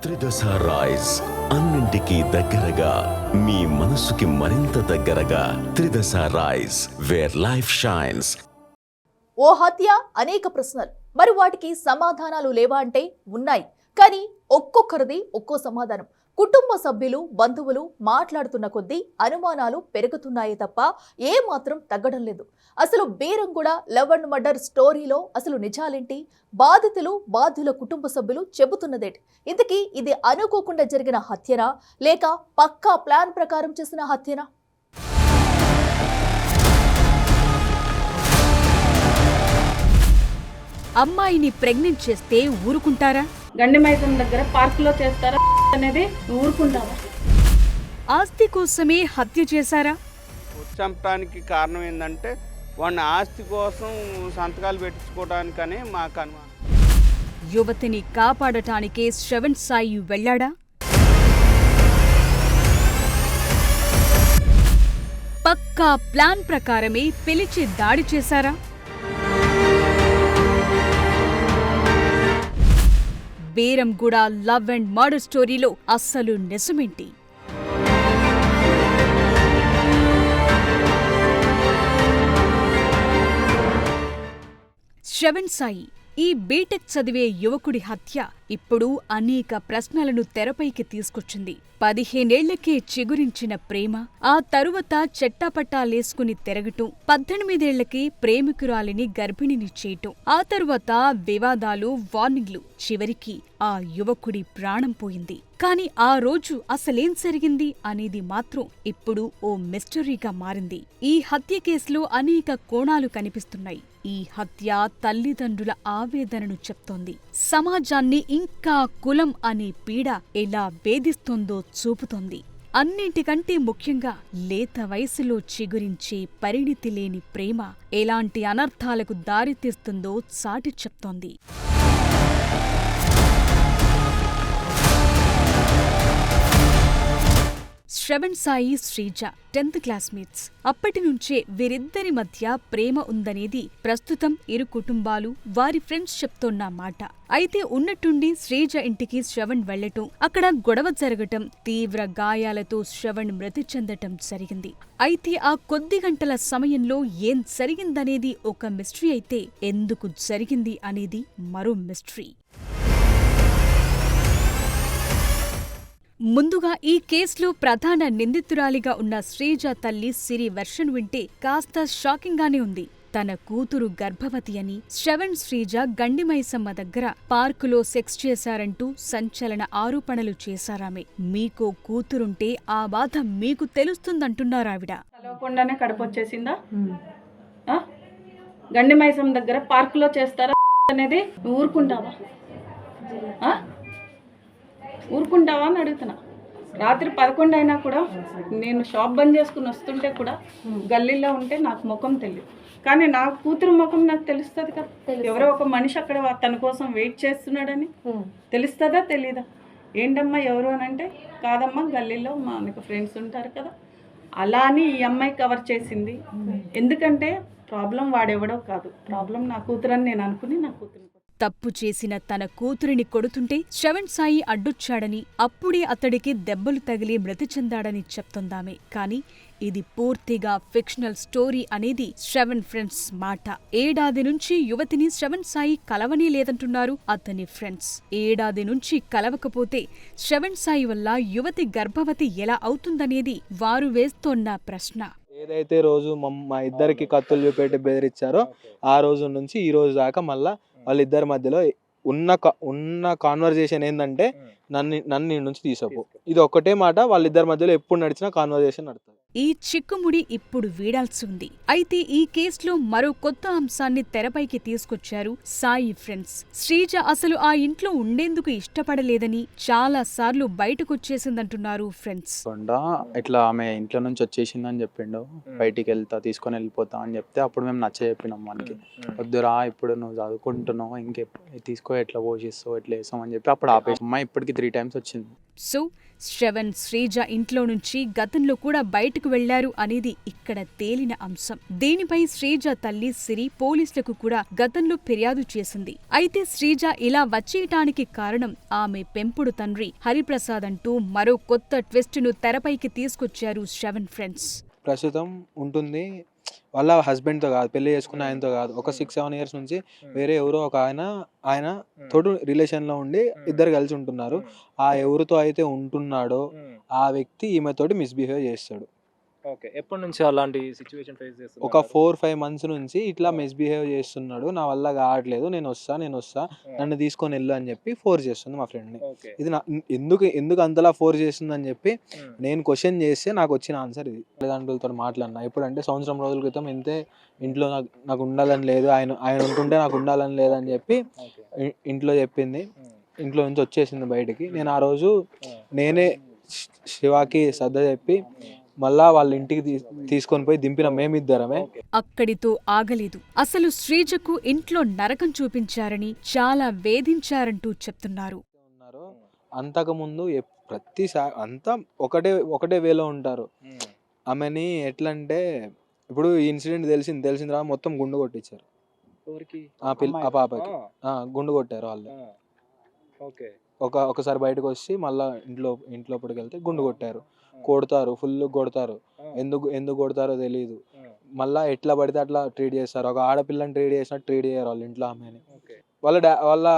త్రిదశ rice అన్నింటికీ దగ్గరగా మీ మనసుకి మరింత దగ్గరగా త్రిదశ రైస్ వేర్ లైఫ్ షైన్స్. ఓ హత్య అనేక ప్రశ్నలు, మరి వాటికి సమాధానాలు లేవా అంటే ఉన్నాయి. కానీ ఒక్కొక్కరిది ఒక్కో సమాధానం. కుటుంబ సభ్యులు, బంధువులు మాట్లాడుతున్న కొద్దీ అనుమానాలు పెరుగుతున్నాయే తప్ప ఏ మాత్రం తగ్గడం లేదు. అసలు బీరంగూడ లవ్ అండ్ మర్డర్ స్టోరీలో అసలు నిజాలేంటి? బాధితులు, బాధ్యుల కుటుంబ సభ్యులు చెబుతున్నదేంటి? ఇంతకీ ఇది అనుకోకుండా జరిగిన హత్యనా, లేక పక్కా ప్లాన్ ప్రకారం చేసిన హత్యనా? అమ్మాయిని ప్రెగ్నెంట్ చేస్తే ఊరుకుంటారా? గండిమైసన్ దగ్గర పార్కులో చేస్తారా అనేది ఊరుకుంటావా? ఆస్తి కోసమే హత్య చేశారా? చంపడానికి కారణం ఏంటంటే వాడిని ఆస్తి కోసం సంతకాలు పెట్టించుకోవడానికనే మాకు అనుమానం. యువతిని కాపాడటానికే శ్రవణ్ సాయి వెళ్ళాడా? పక్కా ప్లాన్ ప్రకారమే పిలిచి దాడి చేశారా? బీరంగూడ లవ్ అండ్ మర్డర్ స్టోరీలో అస్సలు నిజమేంటి? శ్రవణ్ సాయి, ఈ బీటెక్ చదివే యువకుడి హత్య ఇప్పుడు అనేక ప్రశ్నలను తెరపైకి తీసుకొచ్చింది. 15 ఏళ్లకే చిగురించిన ప్రేమ, ఆ తరువాత చెట్టాపట్టాలేసుకుని తిరగటం, 18 ఏళ్లకే ప్రేమికురాలిని గర్భిణిని చేయటం, ఆ తరువాత వివాదాలు, వార్నింగ్లు, చివరికి ఆ యువకుడి ప్రాణం పోయింది. కాని ఆ రోజు అసలేం జరిగింది అనేది మాత్రం ఇప్పుడు ఓ మిస్టరీగా మారింది. ఈ హత్య కేసులో అనేక కోణాలు కనిపిస్తున్నాయి. ఈ హత్య తల్లిదండ్రుల ఆవేదనను చెప్తోంది. సమాజాన్ని ఇంకా కులం అనే పీడ ఎలా వేధిస్తోందో చూపుతోంది. అన్నింటికంటే ముఖ్యంగా లేత వయసులో చిగురించే పరిణితి లేని ప్రేమ ఎలాంటి అనర్థాలకు దారితీస్తుందో చాటి చెప్తోంది. Shravan Sai, Sreeja 10th classmates. అప్పటి నుంచే వీరిద్దరి మధ్య ప్రేమ ఉందనేది ప్రస్తుతం ఇరు కుటుంబాలు, వారి ఫ్రెండ్స్ చెప్తోన్న మాట. అయితే ఉన్నట్టుండి శ్రీజ ఇంటికి శ్రవణ్ వెళ్లటం, అక్కడ గొడవ జరగటం, తీవ్ర గాయాలతో శ్రవణ్ మృతి చెందటం జరిగింది. అయితే ఆ కొద్ది గంటల సమయంలో ఏం జరిగిందనేది ఒక మిస్టరీ అయితే, ఎందుకు జరిగింది అనేది మరో మిస్టరీ. ముందుగా ఈ కేసులో ప్రధాన నిందితురాలిగా ఉన్న శ్రీజ తల్లి సిరి వెర్షన్ వింటే కాస్త షాకింగ్గానే ఉంది. తన కూతురు గర్భవతి అని శ్రవణ్, శ్రీజ గండిమైసమ్మ దగ్గర పార్కులో సెక్స్ చేశారంటూ సంచలన ఆరోపణలు చేశారామె. మీకో కూతురుంటే ఆ బాధ మీకు తెలుస్తుందంటున్నారావిడ. చదవకుండానే కడుపు వచ్చేసిందా? గండిమైసమ్మ దగ్గర పార్కులో చేస్తారా అనేది ఊరుకుంటావా? ఊరుకుంటావా అని అడుగుతున్నా. రాత్రి 11 అయినా కూడా నేను షాప్ బంద్ చేసుకుని వస్తుంటే కూడా గల్లీలో ఉంటే నాకు ముఖం తెలియదు, కానీ నా కూతురు ముఖం నాకు తెలుస్తుంది కదా. ఎవరో ఒక మనిషి అక్కడ తన కోసం వెయిట్ చేస్తున్నాడని తెలుస్తుందా? తెలీదా? ఏంటమ్మా ఎవరు అని అంటే, కాదమ్మా గల్లీలో మా నాకు ఫ్రెండ్స్ ఉంటారు కదా, అలా అని ఈ అమ్మాయి కవర్ చేసింది. ఎందుకంటే ప్రాబ్లం వాడెవడో కాదు, ప్రాబ్లం నా కూతురు అని నేను అనుకుని నా కూతురు. తప్పు చేసిన తన కూతురిని కొడుతుంటే శ్రవణ్ సాయి అడ్డొచ్చాడని, అప్పుడే అతడికి దెబ్బలు తగిలి మృతి చెందాడని చెప్తోందామె. కాని ఇది పూర్తిగా ఫిక్షనల్ స్టోరీ అనేది శ్రవణ్ ఫ్రెండ్స్ మాట. ఏడాది నుంచి యువతిని శ్రవణ్ సాయి కలవనే లేదంటున్నారు అతని ఫ్రెండ్స్. ఏడాది నుంచి కలవకపోతే శ్రవణ్ సాయి వల్ల యువతి గర్భవతి ఎలా అవుతుందనేది వారు వేస్తోన్న ప్రశ్న. ఏదైతే రోజు మా ఇద్దరికి కత్తులు చూపెట్టి బెదిరించారో ఆ రోజు నుంచి ఈ రోజు దాకా మళ్ళా వాళ్ళిద్దరి మధ్యలో ఉన్న కాన్వర్జేషన్ ఏంటంటే నన్ను నుంచి తీసుకో, ఇది ఒక్కటే మాట. వాళ్ళిద్దరి మధ్యలో ఎప్పుడు నడిచిన కాన్వర్జేషన్ నడుతుంది. ఈ చిక్కుముడి ఇప్పుడు వీడాల్సి ఉంది. అయితే ఈ కేసులో మరో కొత్త అంశాన్ని తెరపైకి తీసుకొచ్చారు సాయి ఫ్రెండ్స్. శ్రీజ అసలు ఆ ఇంట్లో ఉండేందుకు ఇష్టపడలేదని, చాలా సార్లు బయటకొచ్చేసిందంటున్నారు ఫ్రెండ్స్. ఇట్లా ఆమె ఇంట్లో నుంచి వచ్చేసిందని చెప్పిండు, బయటికి వెళ్తా తీసుకొని వెళ్ళిపోతా అని చెప్తే అప్పుడు మేము నచ్చ చెప్పినాం మనకి, వద్దురా ఇప్పుడు నువ్వు చదువుకుంటున్నావు, ఇంకే తీసుకో, ఎట్లా పోషిస్తావు, ఎట్లా వేస్తావు అని చెప్పి అప్పుడు ఆపేసి. అమ్మాయి ఇప్పటికి 3 times వచ్చింది. సో శ్రవణ్ శ్రీజ ఇంట్లో నుంచి గతంలో కూడా బయటకు వెళ్లారు అనేది ఇక్కడ తేలిన అంశం. దీనిపై శ్రీజ తల్లి సిరి పోలీసులకు కూడా గతంలో ఫిర్యాదు చేసింది. అయితే శ్రీజ ఇలా వచ్చేయటానికి కారణం ఆమె పెంపుడు తండ్రి హరిప్రసాద్ అంటూ మరో కొత్త ట్విస్టును తెరపైకి తీసుకొచ్చారు శ్రవణ్ ఫ్రెండ్స్. ప్రస్తుతం ఉంటుంది వాళ్ళ హస్బెండ్తో కాదు, పెళ్లి చేసుకున్న ఆయనతో కాదు, ఒక 6-7 years నుంచి వేరే ఎవరో ఒక ఆయన తోడు రిలేషన్లో ఉండి ఇద్దరు కలిసి ఉంటున్నారు. ఆ ఎవరితో అయితే ఉంటున్నాడో ఆ వ్యక్తి ఈమెతోటి మిస్బిహేవ్ చేస్తాడు. ఓకే, ఎప్పటి నుంచి అలాంటి సిచ్యువేషన్ ఫేస్ చేస్తున్నారు? ఒక 4-5 months నుంచి ఇట్లా మిస్బిహేవ్ చేస్తున్నాడు. నా వల్ల కావట్లేదు, నేను వస్తా నన్ను తీసుకొని వెళ్ళు అని చెప్పి ఫోర్స్ చేస్తుంది మా ఫ్రెండ్ని. ఇది ఎందుకు అంతలా ఫోర్స్ చేస్తుంది అని చెప్పి నేను క్వశ్చన్ చేస్తే నాకు వచ్చిన ఆన్సర్ ఇది. తల్లిదండ్రులతో మాట్లాడినా ఎప్పుడంటే సంవత్సరం రోజుల క్రితం ఇంట్లో నాకు ఉండాలని లేదు, ఆయన ఉంటుంటే నాకు ఉండాలని లేదని చెప్పి ఇంట్లో చెప్పింది. ఇంట్లో నుంచి వచ్చేసింది బయటికి. నేను ఆ రోజు నేనే శివాకి శ్రద్ధ చెప్పి మళ్ళా వాళ్ళ ఇంటికి తీసుకొని పోయి దింపిన మేమిద్దరమే. అక్కడితో ఆగలేదు. అసలు శ్రీజకు ఇంట్లో నరకం చూపించారని, చాలా వేధించారంటూ చెప్తున్నారు. అంతకుముందు ప్రతిసారి అంతా ఒకటే వేలో ఉంటారు. ఆమెని ఎట్లా అంటే ఇప్పుడు ఈ ఇన్సిడెంట్ తెలిసిన తర్వాత మొత్తం గుండు కొట్టించారు. ఆ పాపకి గుండు కొట్టారు వాళ్ళు. ఒకసారి బయటకు వచ్చి మళ్ళా ఇంట్లోపడికి వెళ్తే గుండు కొట్టారు. కొడతారు, ఫుల్ కొడతారు. ఎందుకు కొడతారో తెలియదు. మళ్ళా ఎట్లా పడితే అట్లా ట్రీట్ చేస్తారు. ఒక ఆడపిల్లని ట్రీట్ చేసినట్టు ట్రీట్ చేయరు వాళ్ళ ఇంట్లో ఆమెని. వాళ్ళ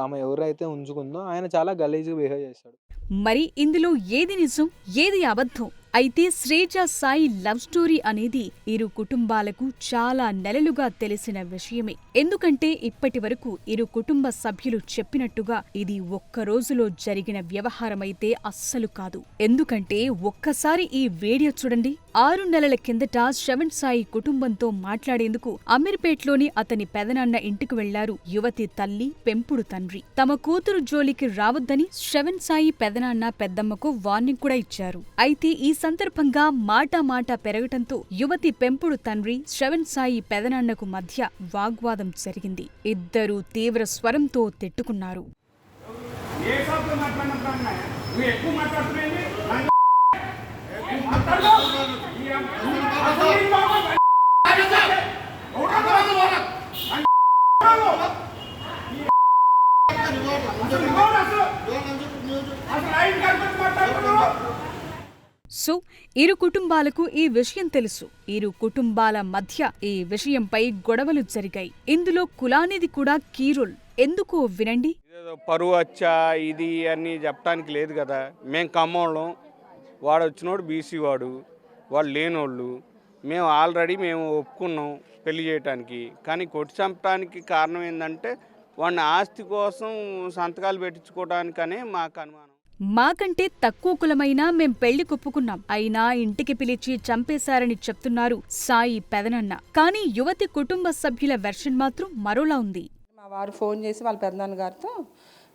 ఆమె ఎవరైతే ఉంచుకుందో ఆయన చాలా గలీజ్గా బిహేవ్ చేస్తాడు. మరి ఇందులో ఏది నిజం, ఏది అబద్ధం? అయితే శ్రీజ సాయి లవ్ స్టోరీ అనేది ఇరు కుటుంబాలకు చాలా నెలలుగా తెలిసిన విషయమే. ఎందుకంటే ఇప్పటి వరకు ఇరు కుటుంబ సభ్యులు చెప్పినట్టుగా ఇది ఒక్క రోజులో జరిగిన వ్యవహారమైతే అస్సలు కాదు. ఎందుకంటే ఒక్కసారి ఈ వీడియో చూడండి. 6 నెలల కిందట శ్రవణ్ సాయి కుటుంబంతో మాట్లాడేందుకు అమీర్పేట్లోని అతని పెదనాన్న ఇంటికి వెళ్లారు యువతి తల్లి, పెంపుడు తండ్రి. తమ కూతురు జోలికి రావద్దని శ్రవణ్ సాయి పెదనాన్న పెద్దమ్మకు వార్నింగ్ కూడా ఇచ్చారు. అయితే ఈ సందర్భంగా మాట పెరగటంతో యువతి పెంపుడు తండ్రి శ్రవణ్ సాయి పెదనాన్నకు మధ్య వాగ్వాదం జరిగింది. ఇద్దరూ తీవ్ర స్వరంతో తిట్టుకున్నారు. సో ఇరు కుటుంబాలకు ఈ విషయం తెలుసు. ఇరు కుటుంబాల మధ్య ఈ విషయంపై గొడవలు జరిగాయి. ఇందులో కులానిది కూడా కీ రోల్. ఎందుకో వినండి. పరువు వచ్చా ఇది అని చెప్పడానికి లేదు కదా. మేము ఖమ్మంలో, వాడు వచ్చినోడు బీసీ వాడు లేనోళ్ళు. మేము ఆల్రెడీ ఒప్పుకున్నాం పెళ్లి చేయటానికి. కానీ కొట్టి చంపడానికి కారణం ఏంటంటే వాడిని ఆస్తి కోసం సంతకాలు పెట్టించుకోవడానికనే మాకు అనుమానం. మాకంటే తక్కువ కులమైనా మేం పెళ్లి కొప్పుకున్నాం, అయినా ఇంటికి పిలిచి చంపేశారని చెప్తున్నారు సాయి పెదనన్న. కానీ యువతి కుటుంబ సభ్యుల వెర్షన్ మాత్రం మరోలా ఉంది. మా వారు ఫోన్ చేసి వాళ్ళ పెదనాన్నగారితో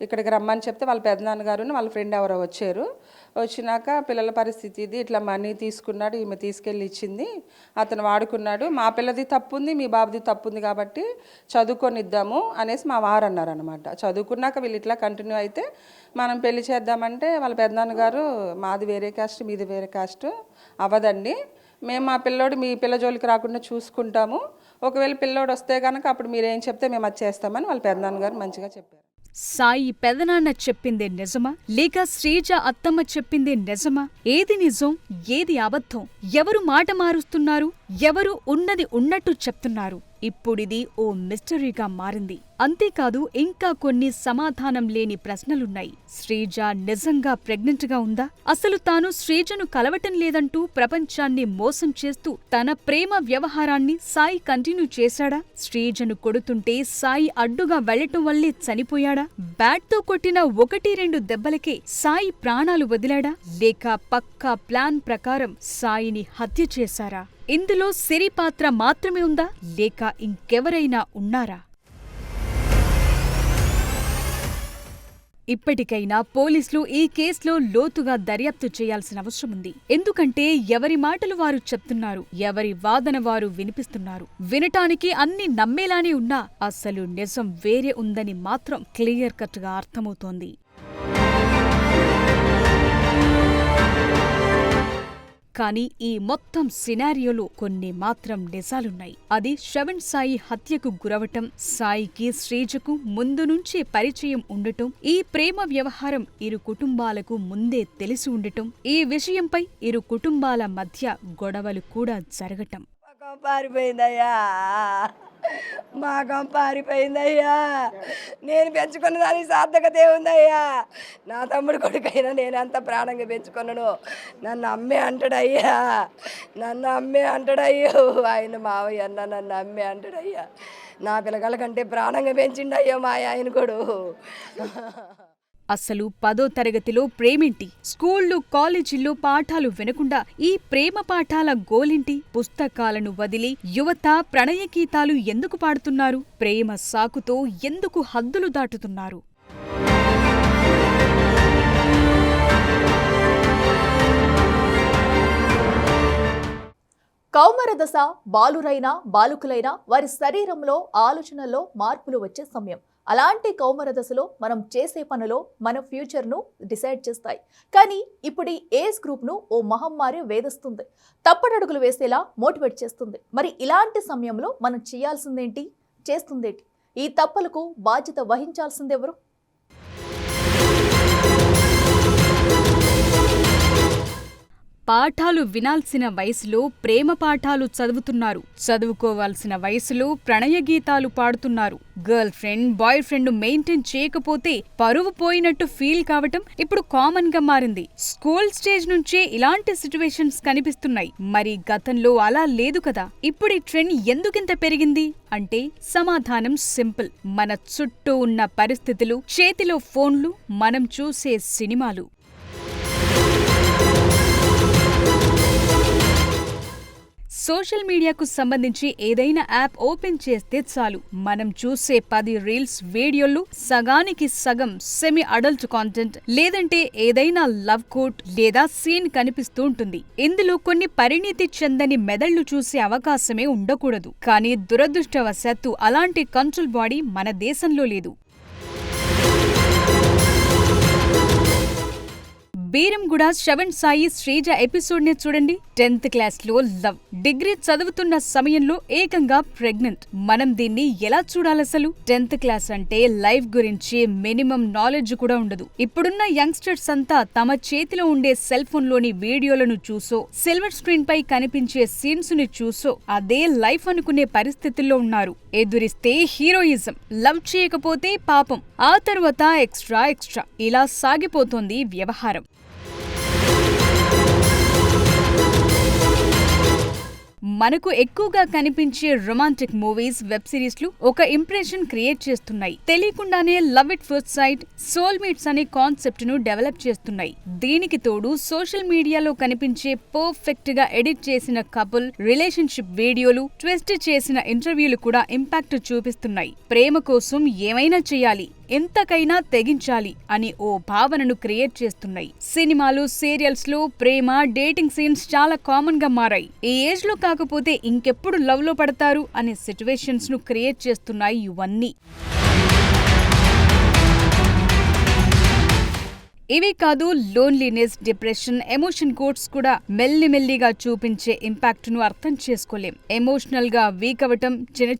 ఇక్కడికి రమ్మని చెప్తే వాళ్ళ పెదనాన్నగారు వాళ్ళ ఫ్రెండ్ ఎవరో వచ్చారు. వచ్చినాక పిల్లల పరిస్థితి ఇది, ఇట్లా మనీ తీసుకున్నాడు, ఈమె తీసుకెళ్ళి ఇచ్చింది, అతను వాడుకున్నాడు, మా పిల్లది తప్పు ఉంది, మీ బాబుది తప్పు ఉంది కాబట్టి చదువుకొని ఇద్దాము అనేసి మా వారు అన్నారనమాట. చదువుకున్నాక వీళ్ళు ఇట్లా కంటిన్యూ అయితే మనం పెళ్లి చేద్దామంటే వాళ్ళ పెదనాన్నగారు మాది వేరే కాస్ట్, మీది వేరే కాస్ట్ అవ్వదండి, మేము మా పిల్లోడు మీ పిల్ల జోలికి రాకుండా చూసుకుంటాము, ఒకవేళ పిల్లోడు వస్తే కనుక అప్పుడు మీరేం చెప్తే మేము అది చేస్తామని వాళ్ళ పెదనాన్నగారు మంచిగా చెప్పారు. సాయి పెదనాన్న చెప్పిందే నిజమా, లేక శ్రీజ అత్తమ్మ చెప్పిందే నిజమా? ఏది నిజం, ఏది అబద్ధం? ఎవరు మాట మారుస్తున్నారు, ఎవరు ఉన్నది ఉన్నట్టు చెప్తున్నారు? ఇప్పుడిది ఓ మిస్టరీగా మారింది. అంతేకాదు ఇంకా కొన్ని సమాధానం లేని ప్రశ్నలున్నాయి. శ్రీజ నిజంగా ప్రెగ్నెంట్ గా ఉందా? అసలు తాను శ్రీజను కలవటం లేదంటూ ప్రపంచాన్ని మోసం చేస్తూ తన ప్రేమ వ్యవహారాన్ని సాయి కంటిన్యూ చేశాడా? శ్రీజను కొడుతుంటే సాయి అడ్డుగా వెళ్లటం వల్లే చనిపోయాడా? బ్యాట్తో కొట్టిన 1-2 దెబ్బలకే సాయి ప్రాణాలు వదిలాడా? లేక పక్కా ప్లాన్ ప్రకారం సాయిని హత్య చేశారా? ఇందులో సిరి పాత్ర మాత్రమే ఉందా, లేక ఇంకెవరైనా ఉన్నారా? ఇప్పటికైనా పోలీసులు ఈ కేసులో లోతుగా దర్యాప్తు చేయాల్సిన అవసరం ఉంది. ఎందుకంటే ఎవరి మాటలు వారు చెప్తున్నారు, ఎవరి వాదన వారు వినిపిస్తున్నారు. వినటానికి అన్ని నమ్మేలానే ఉన్నా అసలు నిజం వేరే ఉందని మాత్రం క్లియర్ కట్ గా అర్థమవుతోంది. కానీ ఈ మొత్తం సినారియోలో కొన్ని మాత్రం నిజాలున్నాయి. అది శ్రవణ్ సాయి హత్యకు గురవటం, సాయికి శ్రీజకు ముందు నుంచే పరిచయం ఉండటం, ఈ ప్రేమ వ్యవహారం ఇరు కుటుంబాలకు ముందే తెలిసి ఉండటం, ఈ విషయంపై ఇరు కుటుంబాల మధ్య గొడవలు కూడా జరగటం. మాకం పారిపోయిందయ్యా. నేను పెంచుకున్న దానికి సార్థకత ఏముందయ్యా. నా తమ్ముడు కొడుకైనా నేను అంత ప్రాణంగా పెంచుకున్నాను. నన్ను అమ్మే అంటాడయ్యా, నన్ను అమ్మే అంటాడయ్యో. ఆయన మావయ్య అన్న నన్ను అమ్మే అంటాడయ్యా. నా పిల్లగాళ్ళ కంటే ప్రాణంగా పెంచిండయ్యో మా ఆయన కొడు. అసలు 10వ తరగతిలో ప్రేమేంటి? స్కూళ్ళు కాలేజీల్లో పాఠాలు వినకుండా ఈ ప్రేమ పాఠాల గోలింటి? పుస్తకాలను వదిలి యువత ప్రణయ గీతాలు ఎందుకు పాడుతున్నారు? ప్రేమ సాకుతో ఎందుకు హద్దులు దాటుతున్నారు? కౌమార దశ బాలురైనా బాలుకులైనా వారి శరీరంలో ఆలోచనల్లో మార్పులు వచ్చే సమయం. అలాంటి కౌమార దశలో మనం చేసే పనులో మన ఫ్యూచర్ను డిసైడ్ చేస్తాయి. కానీ ఇప్పుడు ఈ ఏజ్ గ్రూప్ను ఓ మహమ్మారి వేధిస్తుంది, తప్పటడుగులు వేసేలా మోటివేట్ చేస్తుంది. మరి ఇలాంటి సమయంలో మనం చేయాల్సిందేంటి, చేస్తుందేంటి? ఈ తప్పులకు బాధ్యత వహించాల్సిందెవరు? పాఠాలు వినాల్సిన వయసులో ప్రేమ పాఠాలు చదువుతున్నారు. చదువుకోవాల్సిన వయసులో ప్రణయ గీతాలు పాడుతున్నారు. Girl friend, boy friend maintain చేయకపోతే పరువు పోయినట్టు ఫీల్ కావటం ఇప్పుడు కామన్ గా మారింది. స్కూల్ స్టేజ్ నుంచే ఇలాంటి సిచ్యువేషన్స్ కనిపిస్తున్నాయి. మరి గతంలో అలా లేదు కదా. ఇప్పుడు ఈ ట్రెండ్ ఎందుకింత పెరిగింది అంటే సమాధానం సింపుల్. మన చుట్టూ ఉన్న పరిస్థితులు, చేతిలో ఫోన్లు, మనం చూసే సినిమాలు. సోషల్ మీడియాకు సంబంధించి ఏదైనా యాప్ ఓపెన్ చేస్తే చాలు, మనం చూసే 10 రీల్స్, వీడియోలు సగానికి సగం సెమీ అడల్ట్ కాంటెంట్, లేదంటే ఏదైనా లవ్ కోట్ లేదా సీన్ కనిపిస్తూ ఉంటుంది. ఇందులో కొన్ని పరిణితి చెందని మెదళ్లు చూసే అవకాశమే ఉండకూడదు. కానీ దురదృష్టవశాత్తు అలాంటి కంట్రోల్ బాడీ మన దేశంలో లేదు. బీరంగూడ శ్రవణ్ సాయి శ్రీజ ఎపిసోడ్ ని చూడండి. 10th క్లాస్లో లవ్, డిగ్రీ చదువుతున్న సమయంలో ఏకంగా ప్రెగ్నెంట్. మనం దీన్ని ఎలా చూడాలసలు? 10th క్లాస్ అంటే లైఫ్ గురించి మినిమం నాలెడ్జ్ కూడా ఉండదు. ఇప్పుడున్న యంగ్స్టర్స్ అంతా తమ చేతిలో ఉండే సెల్ ఫోన్ లోని వీడియోలను చూసో, సిల్వర్ స్క్రీన్ పై కనిపించే సీన్స్ ని చూసో అదే లైఫ్ అనుకునే పరిస్థితుల్లో ఉన్నారు. ఎదురిస్తే హీరోయిజం, లవ్ చేయకపోతే పాపం, ఆ తర్వాత ఎక్స్ట్రా ఇలా సాగిపోతోంది వ్యవహారం. మనకు ఎక్కువగా కనిపించే రొమాంటిక్ మూవీస్, వెబ్ సిరీస్లు ఒక ఇంప్రెషన్ క్రియేట్ చేస్తున్నాయి. తెలియకుండానే love at first sight, soulmates అనే కాన్సెప్ట్ ను డెవలప్ చేస్తున్నాయి. దీనికి తోడు సోషల్ మీడియాలో కనిపించే పర్ఫెక్ట్ గా ఎడిట్ చేసిన కపుల్ రిలేషన్షిప్ వీడియోలు, ట్విస్ట్ చేసిన ఇంటర్వ్యూలు కూడా ఇంపాక్ట్ చూపిస్తున్నాయి. ప్రేమ కోసం ఏమైనా చేయాలి, ఎంతకైనా తెగించాలి అని ఓ భావనను క్రియేట్ చేస్తున్నాయి. సినిమాలు, సీరియల్స్ లో ప్రేమ, డేటింగ్ సీన్స్ చాలా కామన్ గా మారాయి. ఈ ఏజ్ లో కాకపోతే ఇంకెప్పుడు లవ్ లో పడతారు అనే సిచ్యువేషన్స్ ను క్రియేట్ చేస్తున్నాయి ఇవన్నీ. ఇవే కాదు, లోన్లీనెస్, డిప్రెషన్, ఎమోషన్ కోడ్స్ కూడా మెల్లిమెల్లిగా చూపించే ఇంపాక్ట్ ను అర్థం చేసుకోలేం. ఎమోషనల్ గా వీక్ అవటం,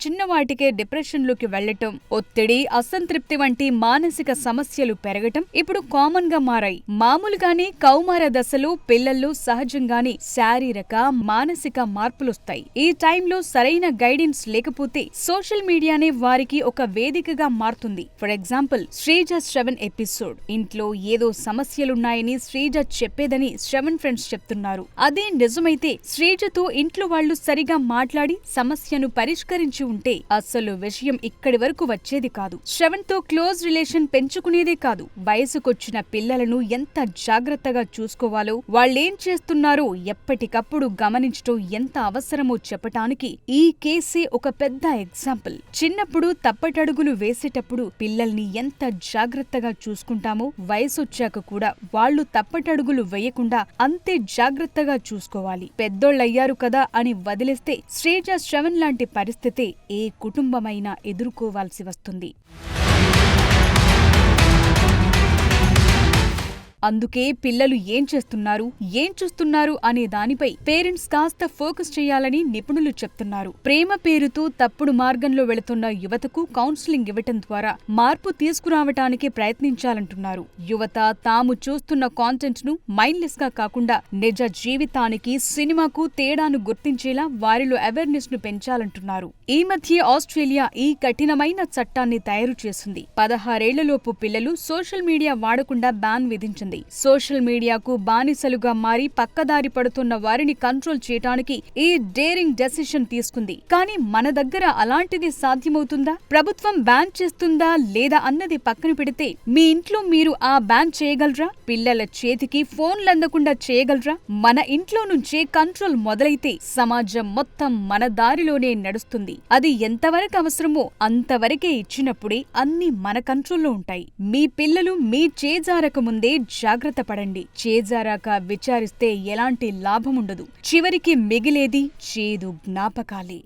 చిన్న వాటికే డిప్రెషన్ లోకి వెళ్లటం, ఒత్తిడి, అసంతృప్తి వంటి మానసిక సమస్యలు పెరగటం ఇప్పుడు కామన్ గా మారాయి. మామూలుగానే కౌమార దశలో పిల్లల్లో సహజంగానే శారీరక, మానసిక మార్పులొస్తాయి. ఈ టైంలో సరైన గైడెన్స్ లేకపోతే సోషల్ మీడియానే వారికి ఒక వేదికగా మారుతుంది. For example, Sreeja Shravan episode. ఇంట్లో ఏదో సమస్యలున్నాయని శ్రీజ చెప్పేదని శ్రవణ్ ఫ్రెండ్స్ చెప్తున్నారు. అదే నిజమైతే శ్రీజతో ఇంట్లో వాళ్లు సరిగా మాట్లాడి సమస్యను పరిష్కరించి ఉంటే అసలు విషయం ఇక్కడి వరకు వచ్చేది కాదు. శ్రవణ్ తో క్లోజ్ రిలేషన్ పెంచుకునేదే కాదు, వయసుకొచ్చిన పిల్లలను ఎంత జాగ్రత్తగా చూసుకోవాలో, వాళ్ళేం చేస్తున్నారో ఎప్పటికప్పుడు గమనించడం ఎంత అవసరమో చెప్పటానికి ఈ కేసే ఒక పెద్ద ఎగ్జాంపుల్. చిన్నప్పుడు తప్పటడుగులు వేసేటప్పుడు పిల్లల్ని ఎంత జాగ్రత్తగా చూసుకుంటామో వయసొచ్చాక కూడా వాళ్లు తప్పటడుగులు వేయకుండా అంతే జాగ్రత్తగా చూసుకోవాలి. పెద్దోళ్ళయ్యారు కదా అని వదిలేస్తే శ్రీజ, శ్రవణ్ లాంటి పరిస్థితే ఏ కుటుంబమైనా ఎదుర్కోవాల్సి వస్తుంది. అందుకే పిల్లలు ఏం చేస్తున్నారు, ఏం చూస్తున్నారు అనే దానిపై పేరెంట్స్ కాస్త ఫోకస్ చేయాలని నిపుణులు చెప్తున్నారు. ప్రేమ పేరుతో తప్పుడు మార్గంలో వెళుతున్న యువతకు కౌన్సిలింగ్ ఇవ్వటం ద్వారా మార్పు తీసుకురావటానికి ప్రయత్నించాలంటున్నారు. యువత తాము చూస్తున్న కాంటెంట్ ను మైండ్లెస్ గా కాకుండా నిజ జీవితానికి, సినిమాకు తేడాను గుర్తించేలా వారిలో అవేర్నెస్ ను పెంచాలంటున్నారు. ఈ మధ్య ఆస్ట్రేలియా ఈ కఠినమైన చట్టాన్ని తయారు చేసింది. 16 ఏళ్లలోపు పిల్లలు సోషల్ మీడియా వాడకుండా బ్యాన్ విధించింది. సోషల్ మీడియాకు బానిసలుగా మారి పక్కదారి పడుతున్న వారిని కంట్రోల్ చేయడానికి ఈ డేరింగ్ డెసిషన్ తీసుకుంది. కానీ మన దగ్గర అలాంటిది సాధ్యమవుతుందా? ప్రభుత్వం బ్యాన్ చేస్తుందా లేదా అన్నది పక్కన పెడితే మీ ఇంట్లో మీరు ఆ బ్యాన్ చేయగలరా? పిల్లల చేతికి ఫోన్లు అందకుండా చేయగలరా? మన ఇంట్లో నుంచే కంట్రోల్ మొదలైతే సమాజం మొత్తం మన దారిలోనే నడుస్తుంది. అది ఎంతవరకు అవసరమో అంతవరకే ఇచ్చినప్పుడే అన్ని మన కంట్రోల్లో ఉంటాయి. మీ పిల్లలు మీ చేజారక ముందే జాగ్రత్త పడండి. చేజారాక విచారిస్తే ఎలాంటి లాభముండదు. చివరికి మిగిలేది చేదు జ్ఞాపకాలే.